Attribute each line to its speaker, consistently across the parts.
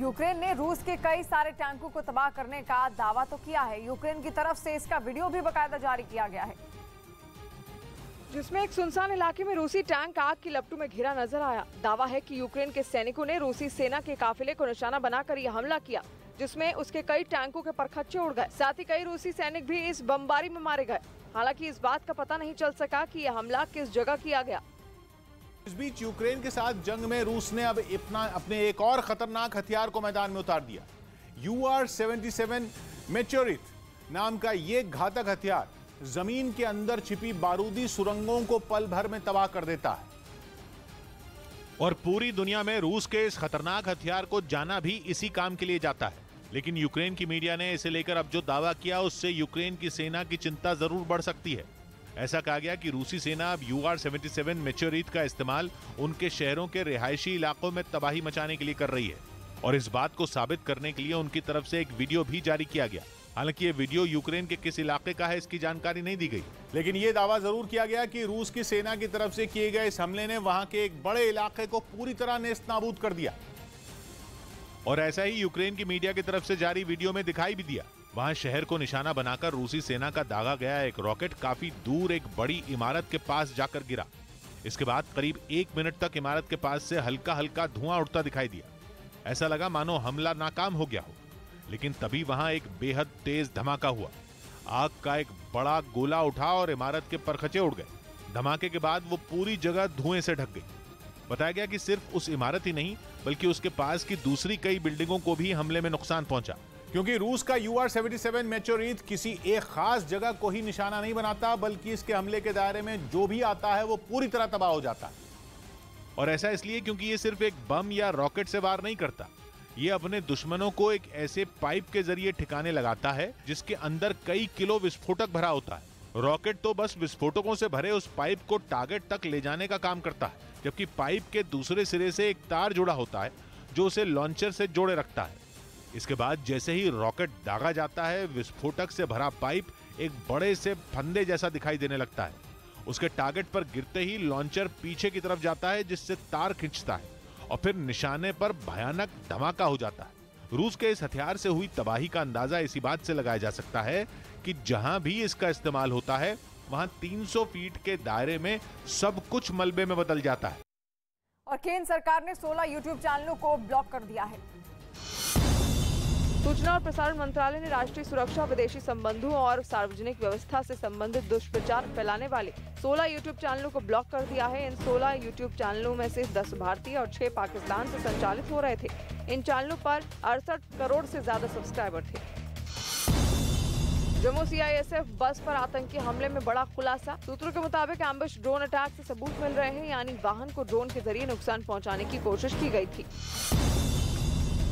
Speaker 1: Ukraine ने रूस के कई सारे टैंकों को तबाह करने का दावा तो किया है। यूक्रेन की तरफ से इसका वीडियो भी बाकायदा जारी किया गया है,
Speaker 2: जिसमें एक सुनसान इलाके में रूसी टैंक आग की लपटों में घिरा नजर आया। दावा है कि यूक्रेन के सैनिकों ने रूसी सेना के काफिले को निशाना बनाकर यह हमला किया, जिसमें उसके कई टैंकों के परखच्चे उड़ गए। साथ ही कई रूसी सैनिक भी इस बमबारी में मारे गए। हालांकि इस बात का पता नहीं चल सका कि यह हमला किस जगह किया गया।
Speaker 3: इस बीच यूक्रेन के साथ जंग में रूस ने अब अपने एक और खतरनाक हथियार को मैदान में उतार दिया। UR-77 मेचोरिथ नाम का ये घातक हथियार जमीन के अंदर छिपी बारूदी सुरंगों को पल भर में तबाह कर देता है। और पूरी दुनिया में रूस के इस खतरनाक हथियार को जाना भी इसी काम के लिए जाता है। लेकिन यूक्रेन की मीडिया ने इसे लेकर अब जो दावा किया उससे यूक्रेन की सेना की चिंता जरूर बढ़ सकती है। ऐसा कहा गया कि रूसी सेना अब UR-77 मेचोरिथ का इस्तेमाल उनके शहरों के रिहायशी इलाकों में तबाही मचाने के लिए कर रही है। और इस बात को साबित करने के लिए उनकी तरफ से एक वीडियो भी जारी किया गया। हालांकि ये वीडियो यूक्रेन के किस इलाके का है इसकी जानकारी नहीं दी गई, लेकिन ये दावा जरूर किया गया कि रूस की सेना की तरफ से किए गए इस हमले ने वहां के एक बड़े इलाके को पूरी तरह नेस्तनाबूद कर दिया। और ऐसा ही यूक्रेन की मीडिया की तरफ से जारी वीडियो में दिखाई भी दिया। वहां शहर को निशाना बनाकर रूसी सेना का दागा गया एक रॉकेट काफी दूर एक बड़ी इमारत के पास जाकर गिरा। इसके बाद करीब 1 मिनट तक इमारत के पास से हल्का हल्का धुआं उठता दिखाई दिया। ऐसा लगा मानो हमला नाकाम हो गया हो। लेकिन तभी वहां एक बेहद तेज धमाका हुआ। आग का एक बड़ा गोला उठा और इमारत के परखचे उड़ गए। धमाके के बाद वो पूरी जगह धुएं से ढक गई। बताया गया कि सिर्फ उस इमारत ही नहीं बल्कि उसके पास की दूसरी कई बिल्डिंगों को भी हमले में नुकसान पहुंचा। क्योंकि रूस का UR-77 मेचोरिथ किसी एक खास जगह को ही निशाना नहीं बनाता, बल्कि इसके हमले के दायरे में जो भी आता है वो पूरी तरह तबाह हो जाता है। और ऐसा इसलिए क्योंकि ये सिर्फ एक बम या रॉकेट से वार नहीं करता, ये अपने दुश्मनों को एक ऐसे पाइप के जरिए ठिकाने लगाता है जिसके अंदर कई किलो विस्फोटक भरा होता है। रॉकेट तो बस विस्फोटकों से भरे उस पाइप को टारगेट तक ले जाने का काम करता है, जबकि पाइप के दूसरे सिरे से एक तार जुड़ा होता है जो उसे लॉन्चर से जोड़े रखता है। इसके बाद जैसे ही रॉकेट दागा जाता है, विस्फोटक से भरा पाइप एक बड़े से फंदे जैसा दिखाई देने लगता है। उसके टारगेट पर गिरते ही लॉन्चर पीछे की तरफ जाता है, जिससे तार खींचता है और फिर निशाने पर भयानक धमाका हो जाता है। रूस के इस हथियार से हुई तबाही का अंदाजा इसी बात से लगाया जा सकता है कि जहां भी इसका इस्तेमाल होता है वहां 300 फीट के दायरे में सब कुछ मलबे में बदल जाता है।
Speaker 1: और केंद्र सरकार ने 16 यूट्यूब चैनलों को ब्लॉक कर दिया है।
Speaker 2: सूचना और प्रसारण मंत्रालय ने राष्ट्रीय सुरक्षा, विदेशी संबंधों और सार्वजनिक व्यवस्था से संबंधित दुष्प्रचार फैलाने वाले 16 यूट्यूब चैनलों को ब्लॉक कर दिया है। इन 16 यूट्यूब चैनलों में से 10 भारतीय और 6 पाकिस्तान से संचालित हो रहे थे। इन चैनलों पर 68 करोड़ से ज्यादा सब्सक्राइबर थे। जम्मू CISF बस पर आतंकी हमले में बड़ा खुलासा। सूत्रों के मुताबिक एम्बुश ड्रोन अटैक से सबूत मिल रहे हैं, यानी वाहन को ड्रोन के जरिए नुकसान पहुंचाने की कोशिश की गई थी।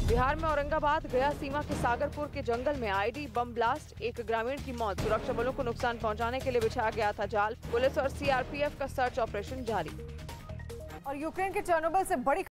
Speaker 2: बिहार में औरंगाबाद गया सीमा के सागरपुर के जंगल में ID बम ब्लास्ट, एक ग्रामीण की मौत। सुरक्षा बलों को नुकसान पहुंचाने के लिए बिछाया गया था जाल। पुलिस और CRPF का सर्च ऑपरेशन जारी।
Speaker 1: और यूक्रेन के चेर्नोबिल से बड़ी